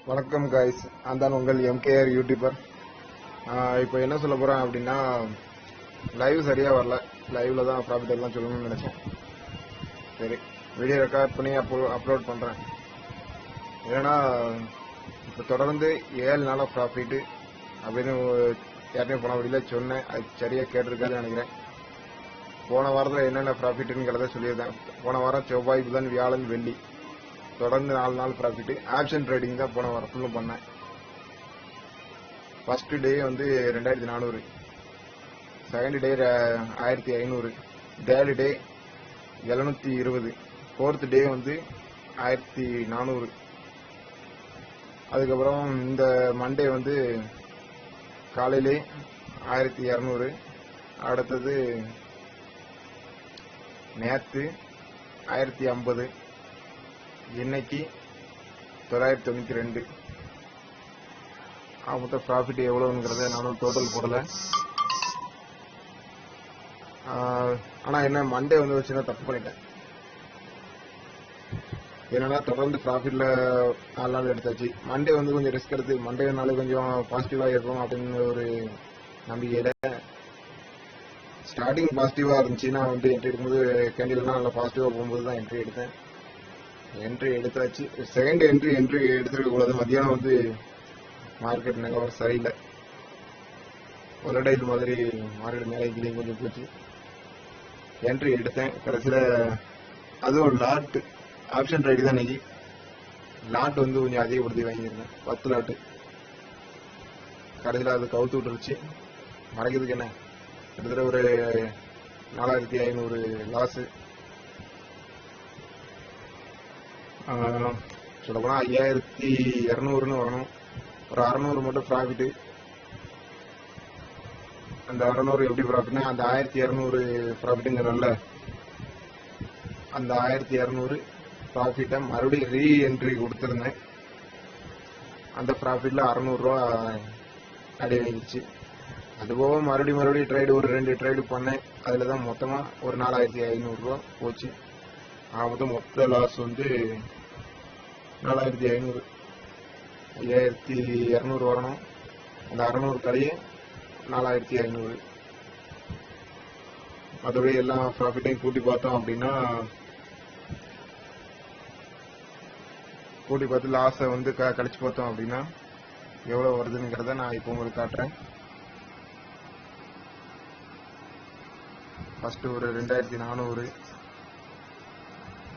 வணக்கம் காய்ஸ், நான் தான் உங்கள் எம்கேஆர் யூடியூபர். இப்போ என்ன சொல்ல போகிறேன் அப்படின்னா, லைவ் சரியாக வரல. லைவில் தான் ப்ராஃபிட் எல்லாம் சொல்லணும்னு நினச்சேன். சரி, வீடியோ ரெக்கார்ட் பண்ணி அப்லோட் பண்ணுறேன். ஏன்னா இப்போ தொடர்ந்து 7 நாளாக ப்ராஃபிட்டு அப்படின்னு யாருமே போன வீடியோவில் சொன்னேன். அது சரியாக கேட்டிருக்காதுன்னு நினைக்கிறேன். போன வாரத்தில் என்னென்ன ப்ராஃபிட்டுங்கிறத சொல்லியிருந்தேன். போன வாரம் செவ்வாய், புதன், வியாழன், வெள்ளி தொடர்ந்து 4 நாள் ப்ராஃபிட். ஆப்ஷன் ட்ரேடிங் தான் போன வாரம் ஃபுல்லும் பண்ணேன். ஃபர்ஸ்ட் டே வந்து 2400, second day 1500, third day 720, fourth day வந்து 1400. அதுக்கப்புறம் இந்த மண்டே வந்து காலையிலே 1200. அடுத்தது நேற்று 1050, இன்னைக்கு 992. மொத்தம் ப்ராஃபிட் எவ்வளோங்கிறத நானும் டோட்டல் போடல. ஆனால் என்ன மண்டே வந்து வச்சுன்னா தப்பு பண்ணிட்டேன். என்னன்னா தொடர்ந்து ப்ராஃபிட்ல 4 நாள் எடுத்தாச்சு. மண்டே வந்து கொஞ்சம் ரிஸ்க் எடுத்து, மண்டேனாலே கொஞ்சம் பாசிட்டிவாக இருக்கும் அப்படின்னு ஒரு நம்பிக்கையில ஸ்டார்டிங் பாசிட்டிவாக இருந்துச்சு. நான் வந்து என்ட்ரி எடுக்கும்போது கேண்டில்லாம் நல்லா பாசிட்டிவாக போகும்போது தான் என்ட்ரி எடுத்தேன். என்ட்ரி எடுத்தாச்சு. செகண்ட் என்ட்ரி எடுத்துருக்க கூடாது. மத்தியானம் வந்து மார்க்கெட் நிலவரம் சரியில்லை. ஒலடைல் மாதிரி மார்க்கெட் மேலே கீழே கொஞ்சம் போச்சு. என்ட்ரி எடுத்தேன். கடைசியில் அதுவும் லாட் ஆப்ஷன் ரைடு தான் இன்னைக்கு. லாட் வந்து கொஞ்சம் அதிகப்படுத்தி வாங்கியிருந்தேன், 10 லாட்டு. கடைசியில் அது கவுத்து விட்டுருச்சு. மறைக்கிறதுக்கு என்ன, கிட்டத்தட்ட ஒரு 4500 லாஸு. சொல்லப்போனால் 5200ன்னு வரணும். ஒரு 600 மட்டும் ப்ராஃபிட்டு. அந்த 600 எப்படி ப்ராஃபிட்னா, அந்த 1200 ப்ராஃபிட்டுங்கிறல்ல, அந்த 1200 ப்ராஃபிட்டை மறுபடியும் ரீஎன்ட்ரி கொடுத்துருந்தேன். அந்த ப்ராஃபிட்டில் 600 ரூபா அடி வாங்கிச்சு. அதுபோக மறுபடியும் ட்ரேடு ஒரு 2 ட்ரேடு பண்ணேன். அதில் தான் மொத்தமாக ஒரு 4500 ரூபா போச்சு. மொத்த லாஸ் வந்து 4500. 5200 வரணும். அந்த 600 கடையே 4500. மற்றபடி எல்லா ப்ராஃபிட்டையும் கூட்டி பார்த்தோம் அப்படின்னா, கூட்டி பார்த்து லாஸை வந்து கழிச்சு பார்த்தோம் அப்படின்னா எவ்வளோ வருதுங்கிறத நான் இப்போ உங்களுக்கு காட்டுறேன். ஃபஸ்ட்டு ஒரு 2400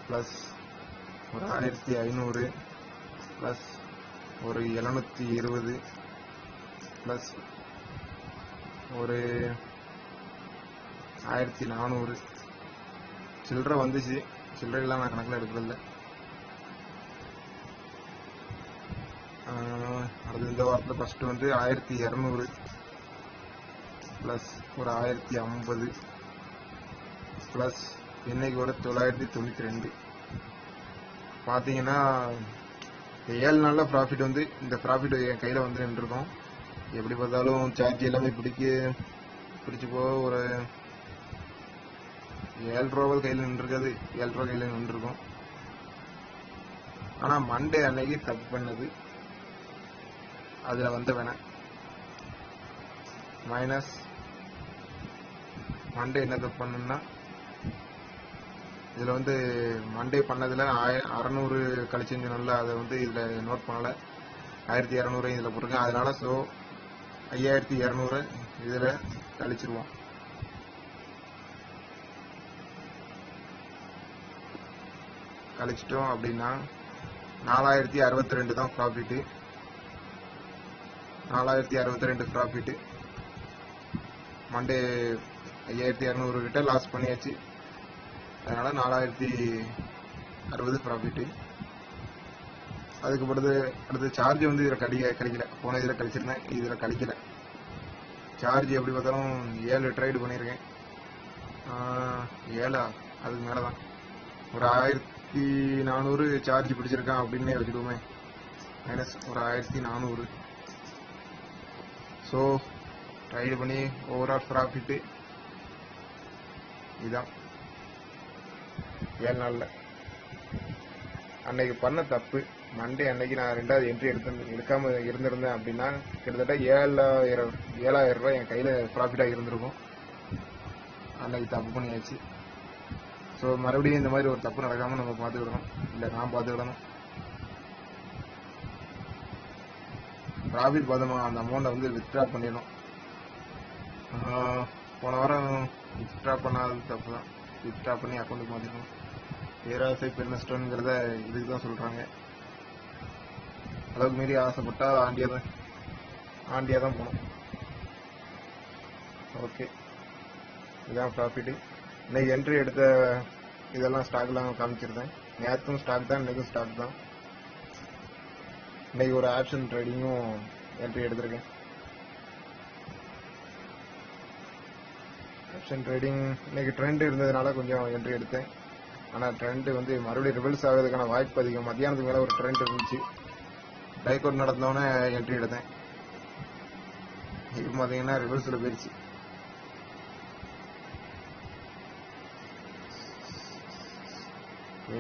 ப்ளஸ் ஒரு 1500 ப்ளஸ் ஒரு 720 ப்ளஸ் ஒரு 1400 சில்லறை வந்துச்சு. சில்லறையெல்லாம் நான் கணக்கில் எடுக்கிறதில்ல. அடுத்து இந்த வாரத்தில் ஃபஸ்ட்டு வந்து 1200 ப்ளஸ் ஒரு 1050 ப்ளஸ் இன்னைக்கு ஒரு 992. பார்த்தீங்கன்னா 7 நாளில் ப்ராஃபிட் வந்து இந்த ப்ராஃபிட் என் கையில் வந்து நின்றுருக்கோம். எப்படி பார்த்தாலும் சார்ஜ் எல்லாமே பிடிச்சி போக ஒரு 7 ரூபாவது கையில் நின்றுருக்காது. 7 ரூபா கையில் நின்றுருக்கோம். ஆனால் மண்டே அன்னைக்கு தப்பு பண்ணது, அதில் வந்து வேணாம் மைனஸ். மண்டே என்ன தப்பு பண்ணுன்னா, இதில் வந்து மண்டே பண்ணதில் 600 கழிச்சுருந்தனால அதை வந்து இதில் நோட் பண்ணலை. 1200 இதில் போட்டிருக்கேன். அதனால 5200 இதில் கழிச்சிருவோம். கழிச்சிட்டோம் அப்படின்னா 4062 தான் ப்ராஃபிட்டு. 4062 ப்ராஃபிட்டு. மண்டே 5200 கிட்ட லாஸ் பண்ணியாச்சு. அதனால் 4060 ப்ராஃபிட்டு. அதுக்கு அடுத்து சார்ஜ் வந்து இதில் கிடைக்கல. போன இதில் கழிச்சிருந்தேன், இதில் கழிக்கல. சார்ஜ் எப்படி பார்த்தாலும் 7 ட்ரேடு பண்ணியிருக்கேன். 7 அதுக்கு மேலே தான். ஒரு 1400 சார்ஜ் பிடிச்சிருக்கான் அப்படின்னே வச்சுக்கோமே. மைனஸ் ஒரு 1400. ஸோ ட்ரைடு பண்ணி ஓவரால் ப்ராஃபிட்டு இதுதான் 7 நாளில். அன்னைக்கு பண்ண தப்பு மண்டே அன்னைக்கு நான் 2வது என்ட்ரி எடுக்காம இருந்திருந்தேன் அப்படின்னா கிட்டத்தட்ட 7,000 ரூபாய் என் கையில ப்ராஃபிட்டா இருந்திருக்கும். அன்னைக்கு தப்பு பண்ணியாச்சு. ஸோ மறுபடியும் இந்த மாதிரி ஒரு தப்பு நடக்காம நம்ம பார்த்துக்கிடணும், இல்லை நான் பார்த்துக்கிடணும். ப்ராஃபிட் பார்த்தோமா அந்த அமௌண்ட்டை வந்து வித்ட்ரா பண்ணிடணும். போன வாரம் வித்ட்ரா பண்ணாதது தப்பு தான். வித்ட்ரா பண்ணி அக்கௌண்ட்டுக்கு மாற்றிக்கணும். பேராசை பெருநஷ்டங்கிறத இதுக்கு தான் சொல்கிறாங்க. அளவுக்கு மீறி ஆசைப்பட்டா ஆண்டியாக தான் போகணும். ஓகே, இதுதான் ப்ராஃபிட்டு. இன்னைக்கு என்ட்ரி எடுத்த இதெல்லாம் ஸ்டாக்லாம் காமிச்சிருந்தேன். நேற்றும் ஸ்டாக் தான், இன்னைக்கும் ஸ்டாக் தான். இன்னைக்கு ஒரு ஆப்ஷன் ட்ரேடிங்கும் என்ட்ரி எடுத்திருக்கேன். ஆப்ஷன் ட்ரேடிங் இன்னைக்கு ட்ரெண்ட் இருந்ததுனால கொஞ்சம் என்ட்ரி எடுத்தேன். ஆனால் ட்ரெண்ட் வந்து மறுபடியும் ரிவர்ஸ் ஆகிறதுக்கான வாய்ப்பு அதிகம். மத்தியானத்துக்கு மேலே ஒரு ட்ரெண்ட் இருந்துச்சு. பிரேக் அவுட் நடந்தோன்னே என்ட்ரி எடுத்தேன். இப்போ பார்த்தீங்கன்னா ரிவர்ஸில் போயிடுச்சு.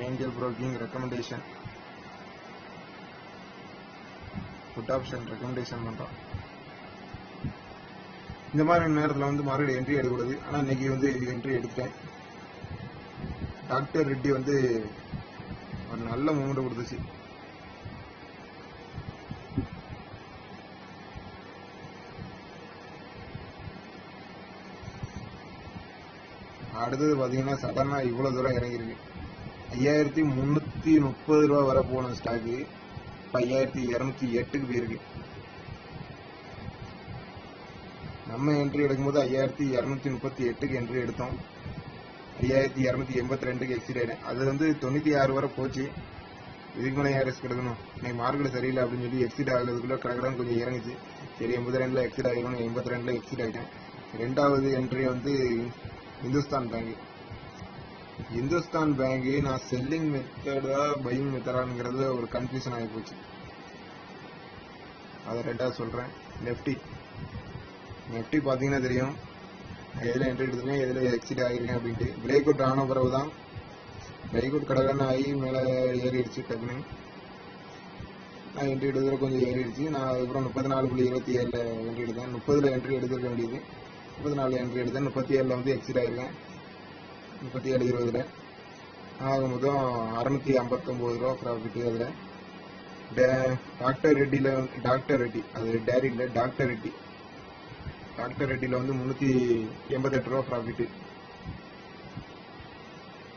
Angel Broking recommendation, put option recommendation பண்ணுறோம். இந்த மாதிரி நேரத்தில் வந்து மறுபடியும் என்ட்ரி எடுக்கூடாது. ஆனால் இன்னைக்கு வந்து என்ட்ரி எடுத்தேன். டாக்டர் ரெட்டி வந்து ஒரு நல்ல மூமெண்ட் கொடுத்துச்சு. அடுத்தது பார்த்தீங்கன்னா சடனாக இவ்வளோ தூரம் இறங்கியிருக்கு. 5,330 ரூபா வர போன ஸ்டாக்கு இப்போ 5,208க்கு போயிருக்கு. நம்ம என்ட்ரி எடுக்கும்போது 5,238க்கு என்ட்ரி எடுத்தோம். 5,282க்கு எக்ஸிட் ஆயிடும். அது வந்து 96 வரை போச்சு. இதுக்கு மேலே ஏன் ரிஸ்க் எடுக்கணும்? இன்னைக்கு மார்க்கெட் சரியில்லை அப்படின்னு சொல்லி எக்ஸிட் ஆகுறதுக்குள்ள கடற்கடன் கொஞ்சம் இறங்குச்சு. சரி 82ல் எக்ஸிட் ஆகிடும், 82ல் எக்ஸிட் ஆகிட்டேன். 2வது என்ட்ரி வந்து இந்துஸ்தான் பேங்க். இந்துஸ்தான் பேங்க் நான் செல்லிங் மெத்தடா பையிங் மெத்தடாங்கிறது ஒரு கன்ஃபியூஷன் ஆகி போச்சு. அதை 2வது சொல்கிறேன். நெஃப்டி பார்த்தீங்கன்னா தெரியும் எதில் என்ட்ரி எடுத்துருக்கேன், எதில் எக்ஸிட் ஆகிருக்கேன் அப்படின்ட்டு. பிரேக் அவுட் ஆன பிறகு தான் பிரேக் அவுட் கடற்கடன் ஆகி மேலே ஏறிடுச்சு. டக்குன்னு நான் என்ட்ரி எடுக்கிற கொஞ்சம் ஏறிடுச்சு. நான் அதுக்கப்புறம் 34.27 என்ட்ரி எடுத்தேன். 30ல் என்ட்ரி எடுத்துருக்க வேண்டியது 34 என்ட்ரி எடுத்தேன். 37ல் வந்து எக்ஸிட் ஆகிருக்கேன். 37.20 ஆக மொத்தம் 659 ரூபா ப்ராஃபிட்டு. அதில் டாக்டர் ரெட்டி அது டேரி இல்லை, டாக்டர் ரெட்டியில் வந்து 388 ரூபா ப்ராஃபிட்டு.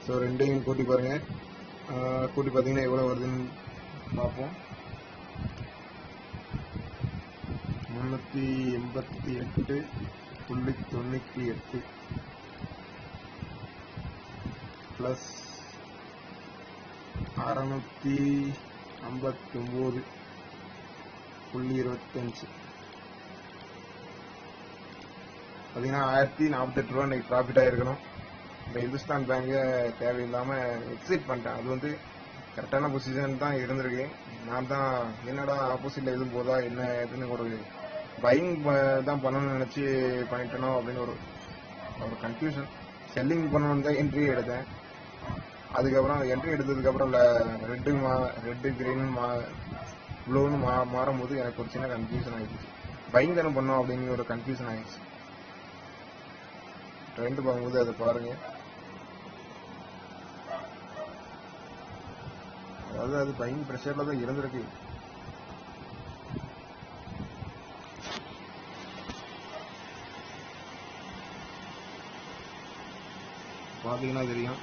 ஸோ ரெண்டையும் கூட்டி பாருங்கள். கூட்டி பார்த்தீங்கன்னா எவ்வளோ வருதுன்னு பார்ப்போம். 388.98 ப்ளஸ் 659.25 பார்த்தீங்கன்னா 1,048 ரூபா இன்னைக்கு ப்ராஃபிட் ஆகிருக்கணும். இந்த இந்துஸ்தான் பேங்கை தேவையில்லாமல் எக்ஸிட் பண்ணிட்டேன். அது வந்து கரெக்டான பொசிஷன் தான் இருந்திருக்கு. நான் தான் என்னடா ஆப்போசிட்டில் எதுவும் போதா என்ன ஏதுன்னு ஒரு பையிங் தான் பண்ணணும்னு நினச்சி பண்ணிட்டனோ அப்படின்னு ஒரு கன்ஃபியூஷன். செல்லிங் பண்ணணுன்னு தான் என்ட்ரி எடுத்தேன். அதுக்கப்புறம் என்ட்ரி எடுத்ததுக்கப்புறம் ரெட்டு கிரீனு ப்ளூன்னு மாறும்போது எனக்கு ஒரு சின்ன கன்ஃபியூஷன் ஆகிடுச்சு. பையிங் தானே பண்ணோம் அப்படின்னு ஒரு கன்ஃபியூஷன் ஆகிடுச்சு. ட்ரெண்ட் பார்க்கும்போது அதை பாருங்கள். அதாவது அது பையிங் ப்ரெஷரில் தான் இருந்திருக்கு. பார்த்தீங்கன்னா தெரியும்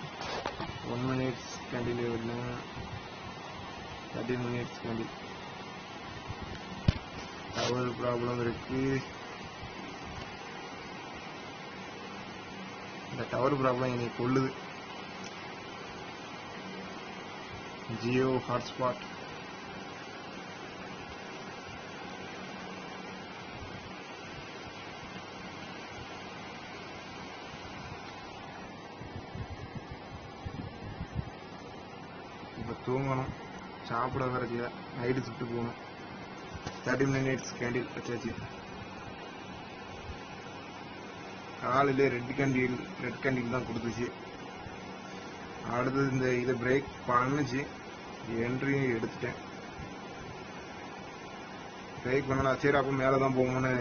1 minute candle 13 minutes candle. Tower problem இருக்கு. இந்த டவர் ப்ராப்ளம் என்னை கொள்ளுது. ஜியோ ஹாட்ஸ்பாட் இப்போ தூங்கணும், சாப்பிட வரல, நைட்டு ஷிஃப்ட் போகணும். 13 minutes கேண்டில் வச்சாச்சு. காலையிலே ரெட் கேண்டில் தான் கொடுத்துச்சு. அடுத்தது இந்த இதை பிரேக் பண்ணுச்சு, என்ட்ரியும் எடுத்துட்டேன். பிரேக் பண்ணலாம். சரி அப்போ மேலே தான் போகும்னு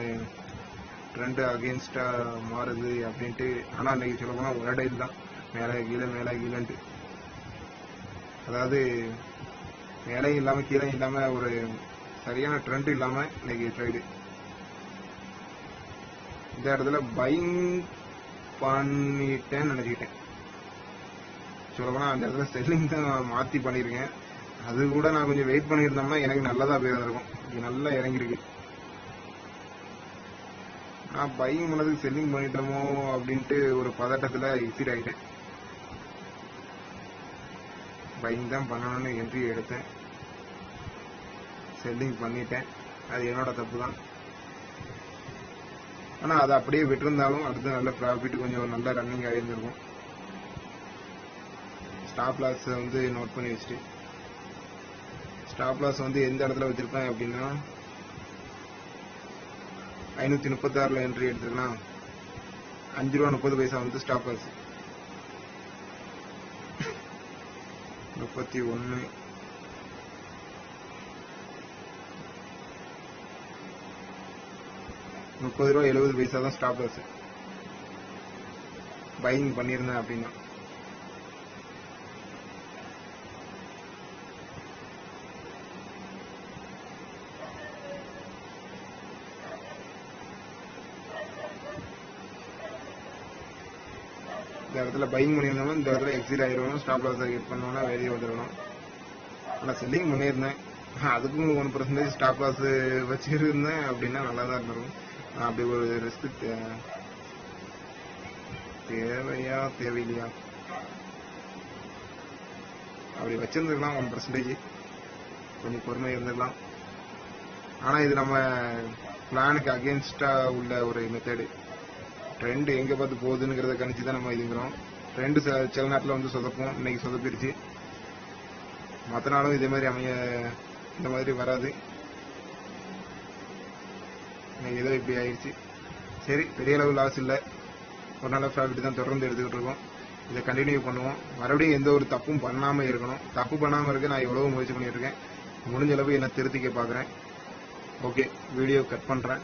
ட்ரெண்டு அகேன்ஸ்டா மாறுது அப்படின்ட்டு. ஆனால் அன்னைக்கு சொல்ல போனால் ஒரே இதுதான், மேலே கீழேன்ட்டு. அதாவது மேலையும் இல்லாமல் கீழே இல்லாமல் ஒரு சரியான ட்ரெண்ட் இல்லாமல் இன்னைக்கு ட்ரைடு. இந்த இடத்துல பைங் பண்ணிட்டேன்னு நினைச்சிக்கிட்டேன். சொல்லப்போனால் அந்த இடத்துல செல்லிங் தான் மாற்றி பண்ணியிருக்கேன். அது கூட நான் கொஞ்சம் வெயிட் பண்ணியிருந்தோம்னா எனக்கு நல்லதா போயிருந்திருக்கும். இது நல்லா இறங்கிருக்கு. நான் பையிங் பண்ணதுக்கு செல்லிங் பண்ணிட்டோமோ அப்படின்ட்டு ஒரு பதட்டத்தில் எக்ஸிட் ஆகிட்டேன். பையிங் தான் பண்ணணும்னு என்ட்ரி எடுத்தேன், செல்லிங் பண்ணிட்டேன். அது என்னோட தப்பு தான். ஆனால் அதை அப்படியே விட்டுருந்தாலும் அடுத்து நல்ல ப்ராஃபிட், கொஞ்சம் நல்ல ரன்னிங் ஆகியிருந்திருக்கும். ஸ்டாப் லாஸ் வந்து நோட் பண்ணி வச்சுட்டு, ஸ்டாப் லாஸ் வந்து எந்த இடத்துல வச்சிருப்பேன் அப்படின்னா 536 என்ட்ரி எடுத்துருக்கேன்னா ₹5.30 வந்து ஸ்டாப் லாஸ். 31 ₹30.70 தான் ஸ்டாப் லாஸ் பையிங் பண்ணியிருந்தேன் அப்படின்னா. இந்த இடத்துல பையிங் பண்ணியிருந்தோம்னா இந்த இடத்துல எக்ஸிட் ஆகிடணும், ஸ்டாப் லாஸ் கெட் பண்ணோம்னா வெளியே வந்துடணும். ஆனால் செல்லிங் பண்ணியிருந்தேன், அதுக்கும் 1% ஸ்டாப் லாஸ் வச்சிருந்தேன் அப்படின்னா நல்லா தான் இருந்திருக்கும். அப்படி ஒரு ரிஸ்க் தேவையா தேவையில்லையா, அப்படி வச்சிருந்துருக்கலாம். 1% கொஞ்சம் பொறுமை இருந்துக்கலாம். ஆனால் இது நம்ம பிளானுக்கு அகேன்ஸ்டா உள்ள ஒரு மெத்தடு. ட்ரெண்ட் எங்கே பார்த்து போகுதுங்கிறத கணிச்சு தான் நம்ம இதுங்கிறோம். ட்ரெண்டு சில நேரத்தில் வந்து சொதப்போம். இன்னைக்கு சொதப்பிடுச்சு. மற்ற நாளும் இதே மாதிரி இந்த மாதிரி வராது. இன்னைக்கு ஏதோ இப்படி ஆயிடுச்சு. சரி, பெரிய அளவு லாஸ் இல்லை, ஒரு நல்ல ப்ராஃபிட் தான் தொடர்ந்து எடுத்துக்கிட்டு இருக்கோம். இதை கண்டினியூ பண்ணுவோம். மறுபடியும் எந்த ஒரு தப்பும் பண்ணாமல் இருக்கணும். தப்பு பண்ணாமல் இருக்க நான் எவ்வளவு முயற்சி பண்ணிட்டு இருக்கேன். முடிஞ்ச அளவு என்ன திருத்திக்க பார்க்குறேன். ஓகே, வீடியோ கட் பண்ணுறேன்.